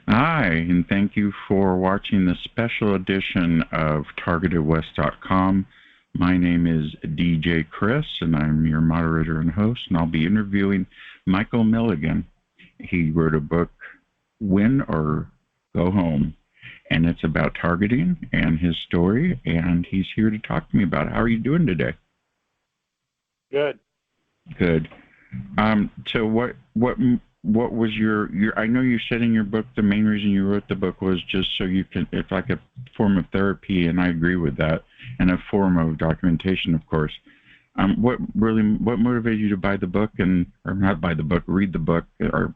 Hi, and thank you for watching the special edition of TargetedWest.com. My name is DJ Chris, and I'm your moderator and host, and I'll be interviewing Michael Milligan. He wrote a book, Win or Go Home, and it's about targeting and his story, and he's here to talk to me about it. How are you doing today? Good. Good. So what was your I know you said in your book the main reason you wrote the book was just so you can, it's like a form of therapy, and I agree with that, and a form of documentation, of course. What motivated you to buy the book, or not buy the book, read the book, or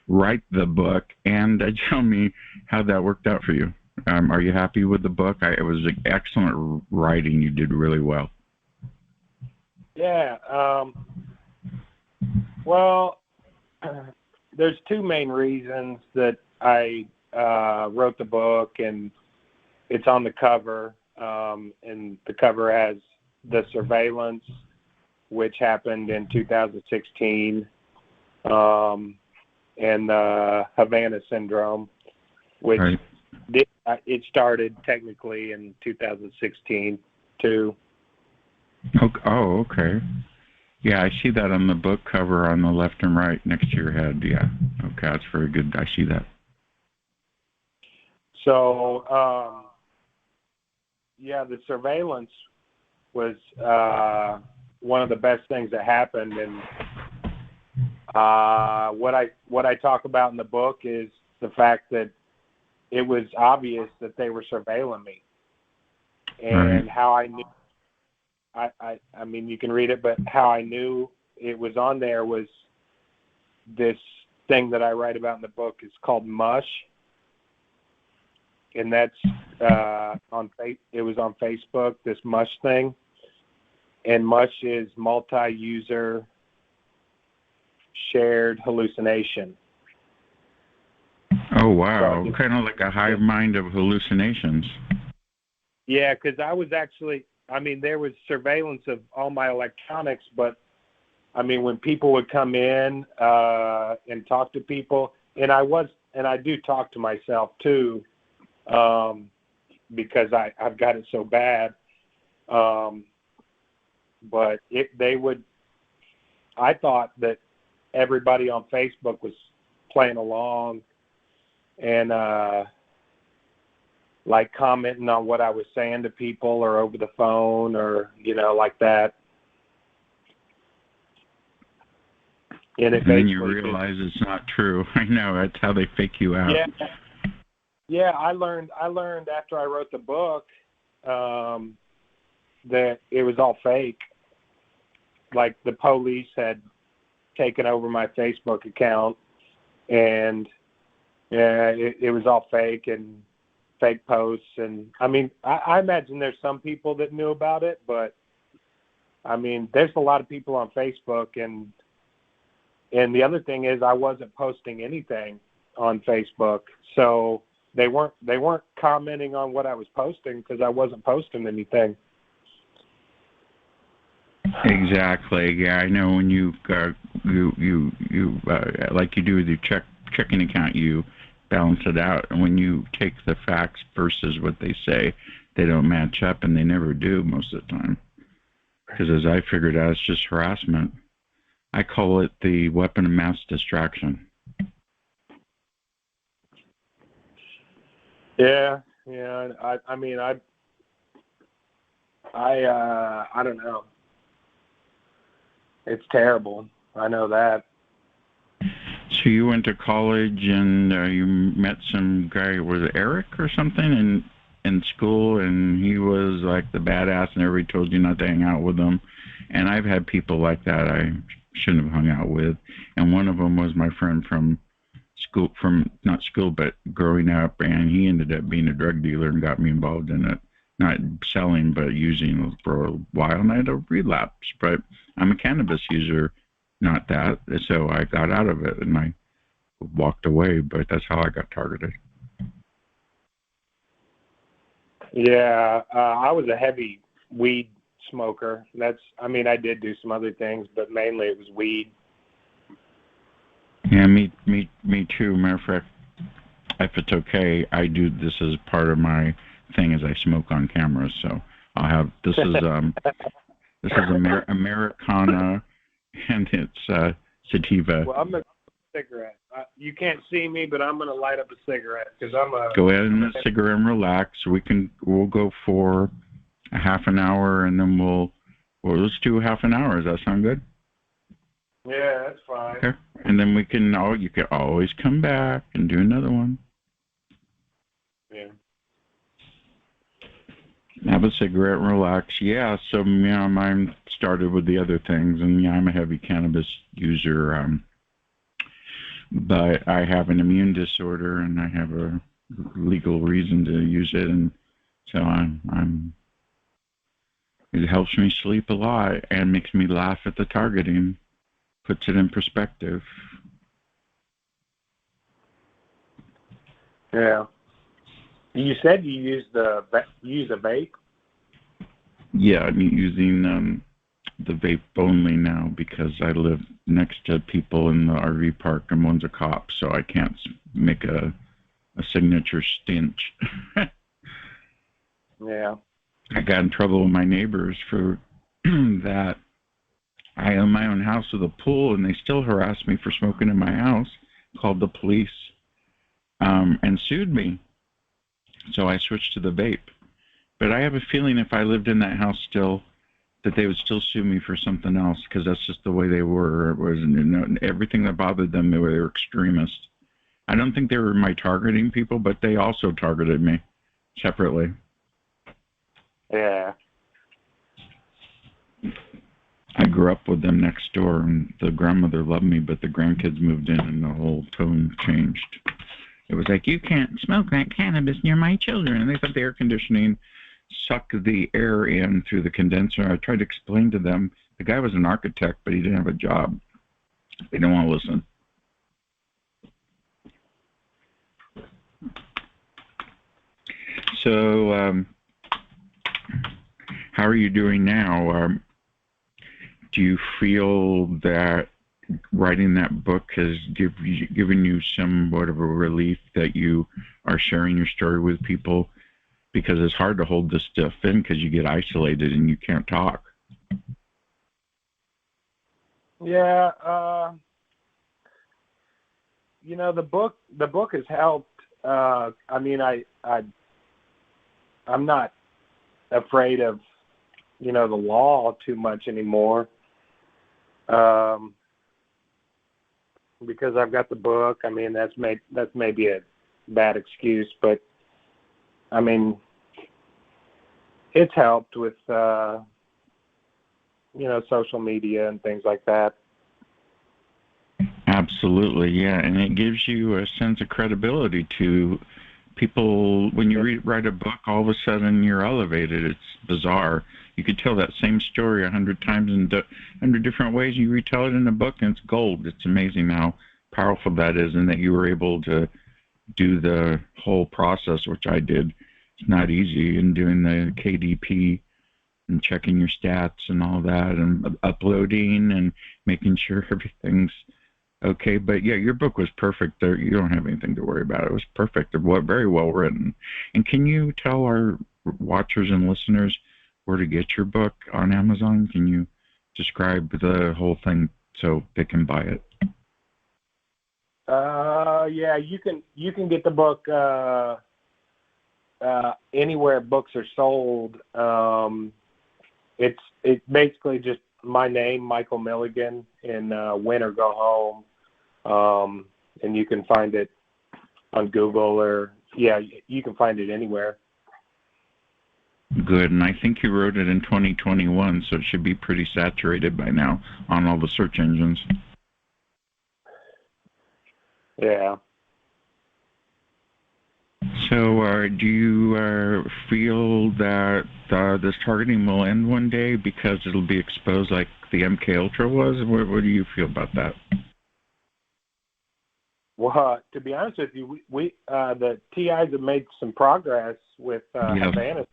write the book, and tell me how that worked out for you. Are you happy with the book? It was excellent writing. You did really well. Yeah. Well, there's two main reasons that I wrote the book, and it's on the cover. And the cover has the surveillance, which happened in 2016, and the Havana syndrome, which Right. it started technically in 2016 too. Oh, okay. Yeah, I see that on the book cover on the left and right next to your head. Yeah. Okay, that's very good. I see that. So, yeah, the surveillance was one of the best things that happened, and what I talk about in the book is the fact that it was obvious that they were surveilling me, and how I knew. I mean, you can read it, but how I knew it was on there was this thing that I write about in the book. It's called Mush, and that's it was on Facebook, this Mush thing, and Mush is multi-user shared hallucination. Oh, wow. So, kind of like a hive mind of hallucinations. Yeah, because I was actually, I mean, there was surveillance of all my electronics, but I mean, when people would come in and talk to people, and I do talk to myself too, because I've got it so bad. But I thought that everybody on Facebook was playing along and like commenting on what I was saying to people or over the phone or, like that. And then you realize it's not true. I know, that's how they fake you out. Yeah, I learned after I wrote the book that it was all fake. Like the police had taken over my Facebook account, and it was all fake and fake posts. And I mean, I imagine there's some people that knew about it, but I mean, there's a lot of people on Facebook, and the other thing is I wasn't posting anything on Facebook, so they weren't commenting on what I was posting because I wasn't posting anything. Exactly. Yeah, I know when you like you do with your checking account, you balance it out, and when you take the facts versus what they say, they don't match up, and they never do most of the time. Because as I figured out, it's just harassment. I call it the weapon of mass distraction. Yeah. I mean, I don't know. It's terrible. I know that. So you went to college and you met some guy, was it Eric or something, in school, and he was like the badass, and everybody told you not to hang out with him. And I've had people like that I shouldn't have hung out with, and one of them was my friend from school, not school, but growing up, and he ended up being a drug dealer and got me involved in it. Not selling, but using for a while, and I had a relapse. But I'm a cannabis user, not that. So I got out of it, and I walked away, but that's how I got targeted. Yeah, I was a heavy weed smoker. I did do some other things, but mainly it was weed. Yeah, me too. Matter of fact, if it's okay, I do this as part of my thing as I smoke on camera. So I'll have this is Americana, and it's sativa. Well, I'm gonna cigarette. You can't see me, but I'm gonna light up a cigarette because I'm a. Go ahead and a cigarette and relax. We'll go for a half an hour, and then let's do half an hour. Does that sound good? Yeah, that's fine. Okay. And then you can always come back and do another one. Yeah. Have a cigarette and relax. Yeah, so mine started with the other things, and yeah, I'm a heavy cannabis user, but I have an immune disorder, and I have a legal reason to use it, and so it helps me sleep a lot and makes me laugh at the targeting, puts it in perspective. Yeah. You said you use a vape? Yeah, I'm using the vape only now because I live next to people in the RV park and one's a cop, so I can't make a signature stench. Yeah. I got in trouble with my neighbors for that. I own my own house with a pool, and they still harassed me for smoking in my house, called the police, and sued me. So I switched to the vape. But I have a feeling if I lived in that house still, that they would still sue me for something else because that's just the way they were. It was everything that bothered them. They were extremists. I don't think they were my targeting people, but they also targeted me separately. Yeah. I grew up with them next door, and the grandmother loved me, but the grandkids moved in, and the whole tone changed. It was like, you can't smoke that cannabis near my children. And they thought the air conditioning sucked the air in through the condenser. I tried to explain to them. The guy was an architect, but he didn't have a job. They don't want to listen. So, how are you doing now? Do you feel that writing that book has given you somewhat of a relief that you are sharing your story with people? Because it's hard to hold this stuff in because you get isolated and you can't talk. Yeah, the book has helped. I mean, I'm not afraid of, the law too much anymore. Because I've got the book. I mean, that's maybe a bad excuse, but I mean, it's helped with social media and things like that. Absolutely, yeah, and it gives you a sense of credibility to people. When you write a book, all of a sudden you're elevated. It's bizarre. You could tell that same story 100 times in 100 different ways. You retell it in a book, and it's gold. It's amazing how powerful that is, and that you were able to do the whole process, which I did. It's not easy, and doing the KDP and checking your stats and all that, and uploading and making sure everything's okay. But yeah, your book was perfect. There, you don't have anything to worry about. It was perfect. Very well written. And can you tell our watchers and listeners where to get your book on Amazon? Can you describe the whole thing so they can buy it? Yeah, you can get the book anywhere books are sold. It's basically just my name, Michael Milligan, in Win or Go Home, and you can find it on Google or you can find it anywhere. Good, and I think you wrote it in 2021, so it should be pretty saturated by now on all the search engines. Yeah. So, do you feel that this targeting will end one day because it'll be exposed like the MK Ultra was? What do you feel about that? Well, to be honest with you, we the TIs have made some progress with Havana.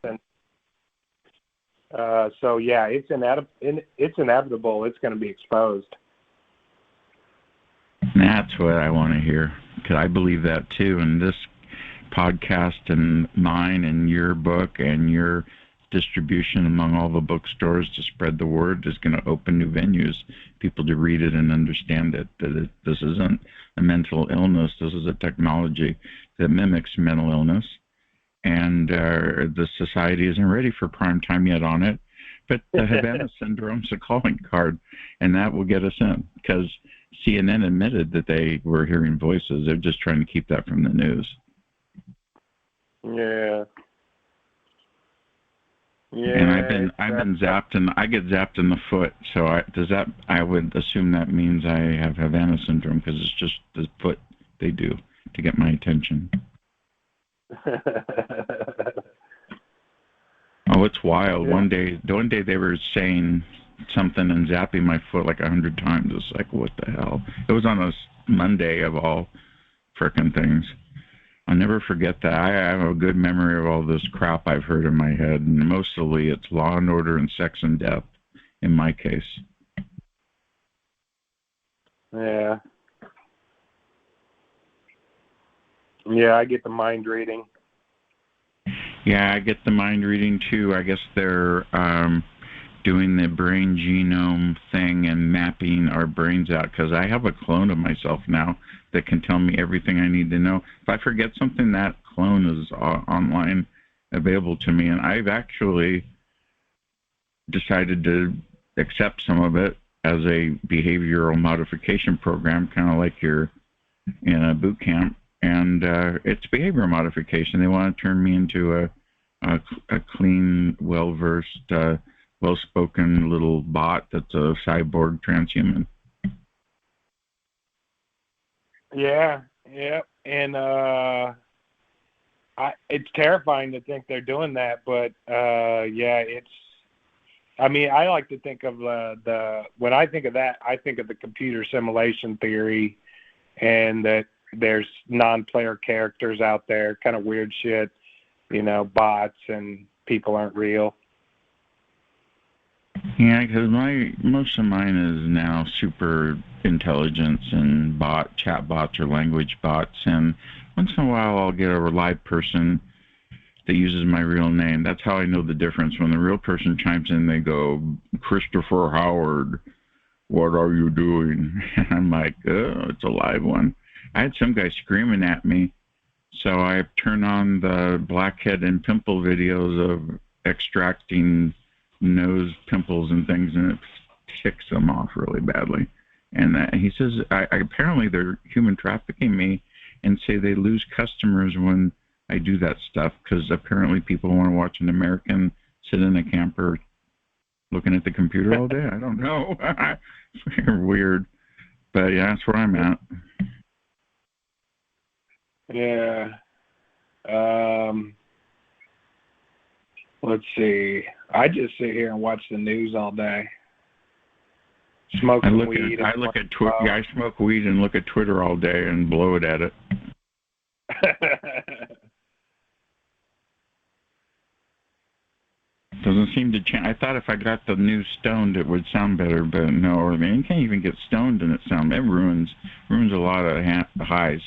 So yeah, it's inevitable. It's going to be exposed. That's what I want to hear, because I believe that too. And this podcast and mine and your book and your distribution among all the bookstores to spread the word is going to open new venues, people to read it and understand it, this isn't a mental illness. This is a technology that mimics mental illness. And the society isn't ready for prime time yet on it. But the Havana syndrome's a calling card, and that will get us in, because CNN admitted that they were hearing voices. They're just trying to keep that from the news. Yeah. Yeah. And I've been zapped, and I get zapped in the foot. So I would assume that means I have Havana syndrome, because it's just the foot they do to get my attention. Oh, it's wild. Yeah. One day they were saying something and zapping my foot like 100 times. It's like, what the hell? It was on a Monday of all frickin' things. I'll never forget that. I have a good memory of all this crap I've heard in my head, and mostly it's Law and Order and sex and death in my case. Yeah. Yeah, I get the mind reading. Yeah, I get the mind reading too. I guess they're doing the brain genome thing and mapping our brains out, because I have a clone of myself now that can tell me everything I need to know. If I forget something, that clone is online available to me, and I've actually decided to accept some of it as a behavioral modification program, kind of like you're in a boot camp. And it's behavioral modification. They want to turn me into a clean, well-versed, well-spoken little bot that's a cyborg transhuman. Yeah, and it's terrifying to think they're doing that, but yeah, it's. I mean, I like to think of when I think of that, I think of the computer simulation theory, and that there's non-player characters out there, kind of weird shit, bots, and people aren't real. Yeah, because most of mine is now super intelligence and chat bots or language bots, and once in a while I'll get a live person that uses my real name. That's how I know the difference. When the real person chimes in, they go, "Christopher Howard, what are you doing?" And I'm like, oh, it's a live one. I had some guy screaming at me, so I turned on the blackhead and pimple videos of extracting nose pimples and things, and it ticks them off really badly. And he says, apparently they're human trafficking me, and say they lose customers when I do that stuff, because apparently people want to watch an American sit in a camper looking at the computer all day. I don't know. It's weird. But yeah, that's where I'm at. Yeah. Let's see. I just sit here and watch the news all day. Smoking weed. I look at Twitter. Yeah, I smoke weed and look at Twitter all day and blow it at it. Doesn't seem to change. I thought if I got the news stoned, it would sound better, but no. I mean, you can't even get stoned and it ruins a lot of highs.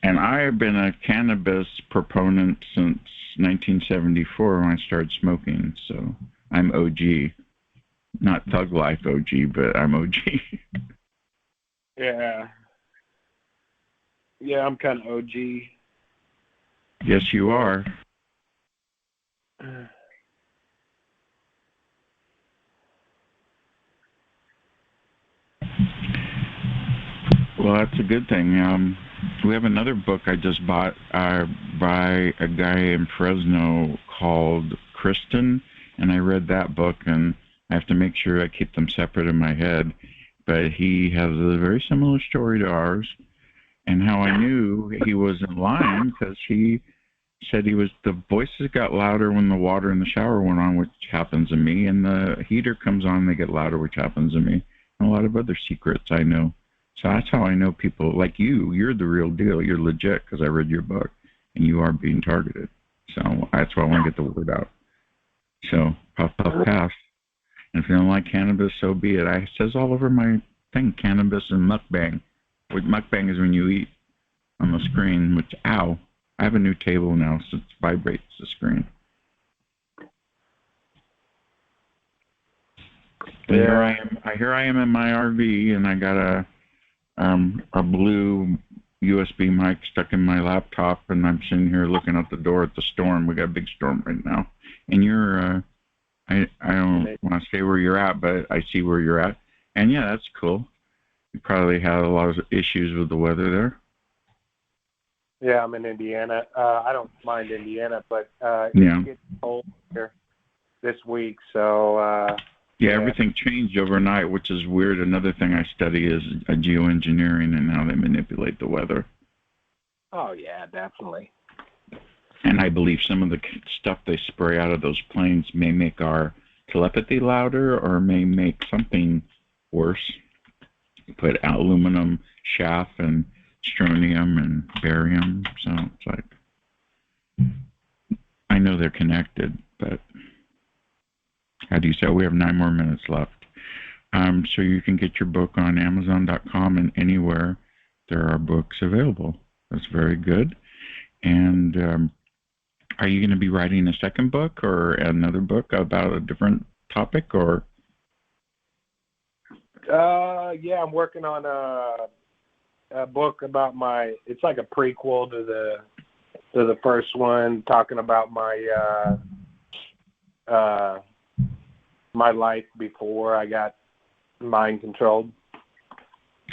And I've been a cannabis proponent since 1974 when I started smoking, so I'm OG. Not Thug Life OG, but I'm OG. Yeah. Yeah, I'm kind of OG. Yes, you are. Well, that's a good thing. We have another book I just bought by a guy in Fresno called Kristen, and I read that book, and I have to make sure I keep them separate in my head. But he has a very similar story to ours, and how I knew he wasn't lying, because he said the voices got louder when the water in the shower went on, which happens to me, and the heater comes on, they get louder, which happens to me, and a lot of other secrets I know. So that's how I know people like you. You're the real deal. You're legit, because I read your book, and you are being targeted. So that's why I want to get the word out. So puff, puff, pass. And if you don't like cannabis, so be it. It says all over my thing, cannabis and mukbang. With mukbang is when you eat on the screen, which, ow, I have a new table now, so it vibrates the screen. But here I am in my RV, and I got a blue USB mic stuck in my laptop, and I'm sitting here looking out the door at the storm. We got a big storm right now, and you're I don't want to say where you're at, but I see where you're at, and yeah, that's cool. You probably had a lot of issues with the weather there. Yeah, I'm in Indiana. I don't mind Indiana, but it's getting cold here this week, so. Yeah, everything changed overnight, which is weird. Another thing I study is geoengineering and how they manipulate the weather. Oh, yeah, definitely. And I believe some of the stuff they spray out of those planes may make our telepathy louder or may make something worse. You put aluminum chaff and strontium and barium, so it's like, I know they're connected, but how do you say? We have 9 more minutes left. So you can get your book on Amazon.com and anywhere there are books available. That's very good. And are you going to be writing a second book or another book about a different topic? Or? Yeah, I'm working on a book about it's like a prequel to the first one, talking about my my life before I got mind controlled.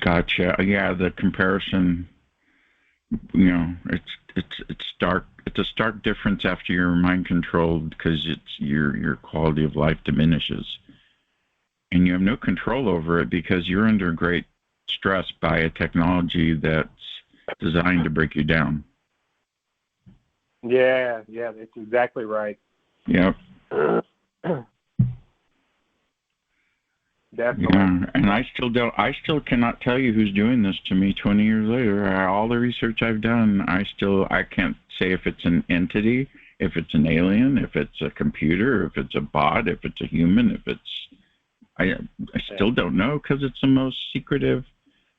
Gotcha. Yeah, the comparison, it's stark. It's a stark difference after you're mind controlled because your quality of life diminishes, and you have no control over it because you're under great stress by a technology that's designed to break you down. Yeah, that's exactly right. Yep. Definitely. Yeah, and I still cannot tell you who's doing this to me 20 years later. All the research I've done, I can't say if it's an entity, if it's an alien, if it's a computer, if it's a bot, if it's a human, I still don't know because it's the most secretive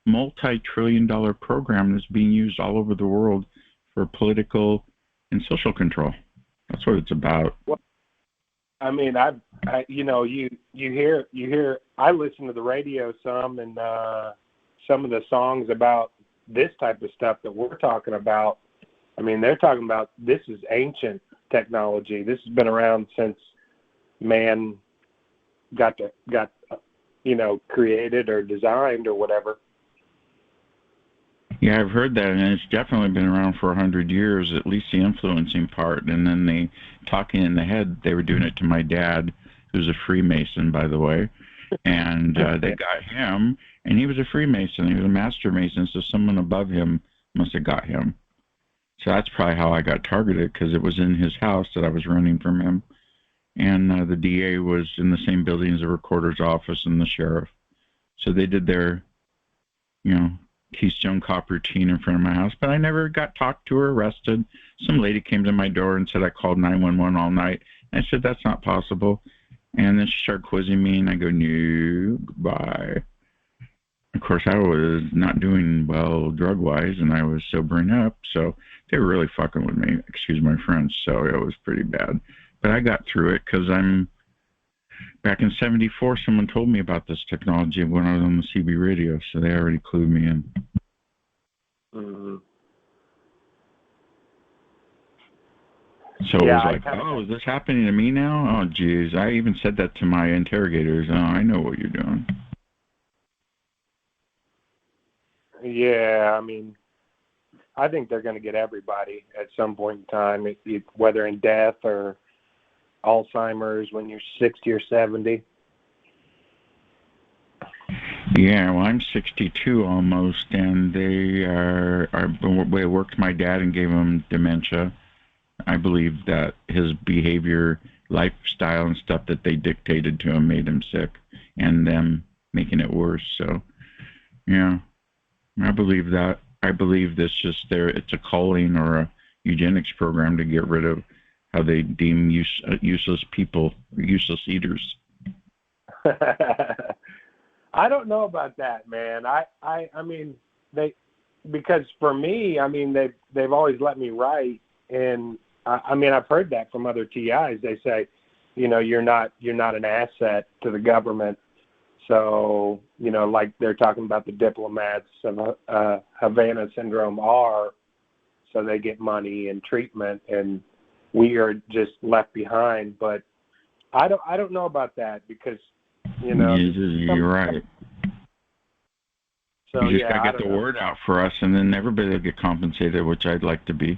multi-trillion-dollar program that's being used all over the world for political and social control. That's what it's about. Well, I mean, you hear. I listen to the radio some, and some of the songs about this type of stuff that we're talking about. I mean, they're talking about this is ancient technology. This has been around since man got created or designed or whatever. Yeah, I've heard that, and it's definitely been around for 100 years, at least the influencing part. And then the talking in the head, they were doing it to my dad, who's a Freemason, by the way. And they got him, and he was a Freemason. He was a master Mason, so someone above him must have got him. So that's probably how I got targeted, because it was in his house that I was running from him. And the DA was in the same building as the recorder's office and the sheriff. So they did their, Keystone Cop routine in front of my house, but I never got talked to or arrested. Some lady came to my door and said I called 911 all night. I said, that's not possible. And then she started quizzing me, and I go, no, goodbye. Of course, I was not doing well drug-wise, and I was sobering up, so they were really fucking with me, excuse my French, so it was pretty bad. But I got through it because back in 74, someone told me about this technology when I was on the CB radio, so they already clued me in. Mm-hmm. So it was like, is this happening to me now? Oh, geez. I even said that to my interrogators. Oh, I know what you're doing. Yeah, I mean, I think they're going to get everybody at some point in time, whether in death or Alzheimer's when you're 60 or 70. Yeah, well, I'm 62 almost, and they worked my dad and gave him dementia. I believe that his behavior, lifestyle, and stuff that they dictated to him made him sick, and them making it worse. So, yeah, I believe that. I believe it's a calling or a eugenics program to get rid of how they deem useless people, useless eaters. I don't know about that, man. I mean, they because for me, I mean, they've always let me write, and I mean, I've heard that from other TIs. They say, you know, you're not an asset to the government. So, you know, like they're talking about the diplomats of Havana syndrome are, so they get money and treatment, and we are just left behind. But I don't know about that because, you know, you're right. So you just gotta get the word out for us, and then everybody will get compensated, which I'd like to be.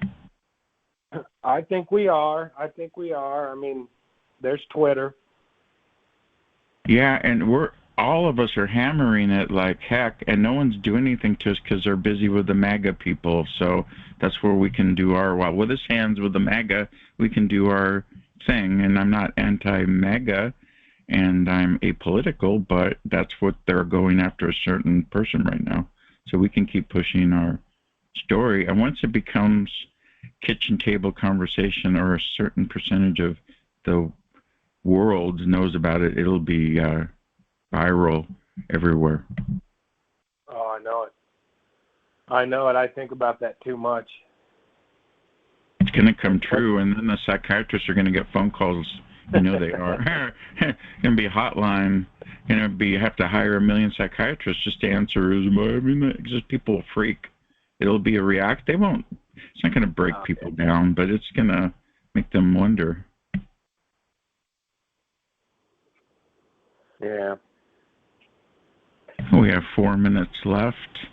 I think we are. I mean, there's Twitter. Yeah, and all of us are hammering it like heck, and no one's doing anything to us because they're busy with the MAGA people. So that's where we can do with his hands with the MAGA, we can do our thing. And I'm not anti-MAGA, and I'm apolitical, but that's what they're going after a certain person right now. So we can keep pushing our story, and once it becomes kitchen table conversation, or a certain percentage of the world knows about it, it'll be viral everywhere. Oh, I know it. I think about that too much. It's going to come true, and then the psychiatrists are going to get phone calls. You know they are. It's going to be a hotline. You have to hire 1 million psychiatrists just to answer. I mean, just people will freak. It'll be a react. They won't. It's not going to break people down, but it's going to make them wonder. Yeah. We have 4 minutes left.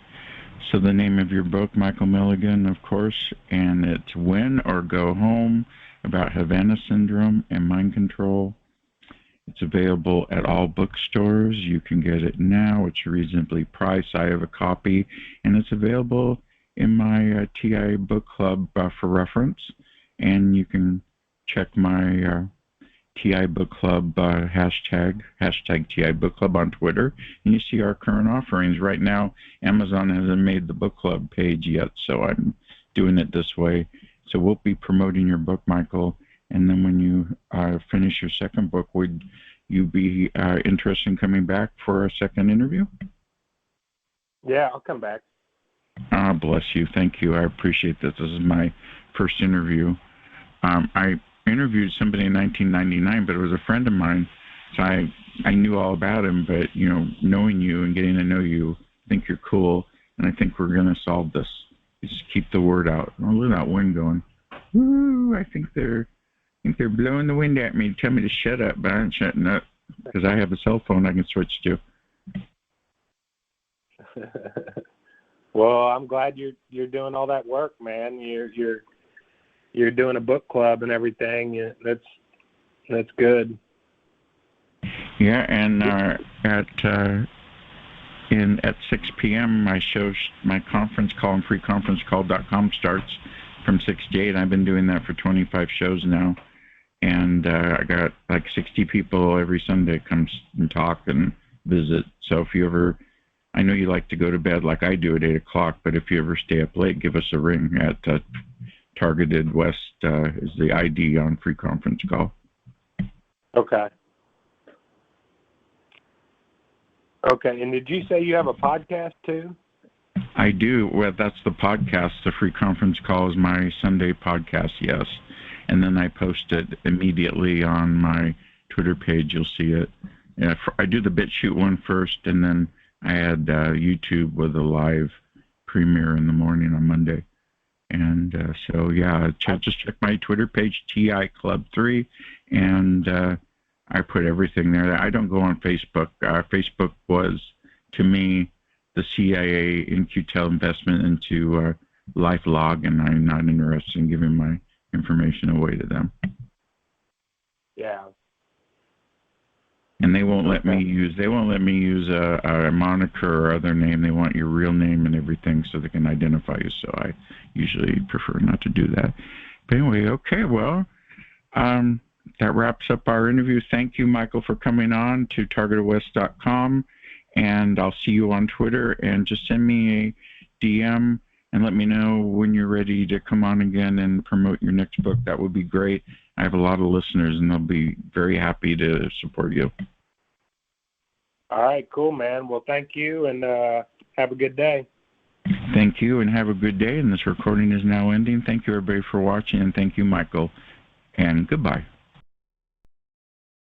So the name of your book, Michael Milligan, of course, and it's Win or Go Home, about Havana syndrome and mind control. It's available at all bookstores. You can get it now. It's reasonably priced. I have a copy, and it's available in my TI book club for reference. And you can check my TI Book Club hashtag TI Book Club on Twitter, and you see our current offerings. Right now, Amazon hasn't made the book club page yet, so I'm doing it this way. So we'll be promoting your book, Michael, and then when you finish your second book, would you be interested in coming back for a second interview? Yeah, I'll come back. Bless you. Thank you. I appreciate this. This is my first interview. I interviewed somebody in 1999, but it was a friend of mine, so I knew all about him. But you know, knowing you and getting to know you, I think you're cool, and I think we're gonna solve this. Just keep the word out. Oh, look at that wind going. Woo! I think they're blowing the wind at me, tell me to shut up, but I ain't shutting up because I have a cell phone I can switch to. Well, I'm glad you're doing all that work, man. You're doing a book club and everything. That's good. Yeah, and at 6 p.m. my conference call on freeconferencecall.com starts from 6 to 8. I've been doing that for 25 shows now, and I got like 60 people every Sunday come and talk and visit. So if you ever, I know you like to go to bed like I do at 8 o'clock, but if you ever stay up late, give us a ring at TargetedWest is the ID on Free Conference Call. Okay. And did you say you have a podcast too? I do. Well, that's the podcast. The Free Conference Call is my Sunday podcast, yes. And then I post it immediately on my Twitter page. You'll see it. I do the BitChute one first, and then I add YouTube with a live premiere in the morning on Monday. And so, yeah, just check my Twitter page, TI Club 3, and I put everything there. I don't go on Facebook. Facebook was, to me, the CIA in QTEL investment into LifeLog, and I'm not interested in giving my information away to them. Yeah. And they won't let me use a moniker or other name. They want your real name and everything so they can identify you. So I usually prefer not to do that. But anyway, okay, well, that wraps up our interview. Thank you, Michael, for coming on to TargetedWest.com. And I'll see you on Twitter. And just send me a DM and let me know when you're ready to come on again and promote your next book. That would be great. I have a lot of listeners, and they'll be very happy to support you. All right, cool, man. Well, thank you, and have a good day. Thank Thank you, and have a good day. And this recording is now ending. Thank you, everybody, for watching, and thank you, Michael. And goodbye.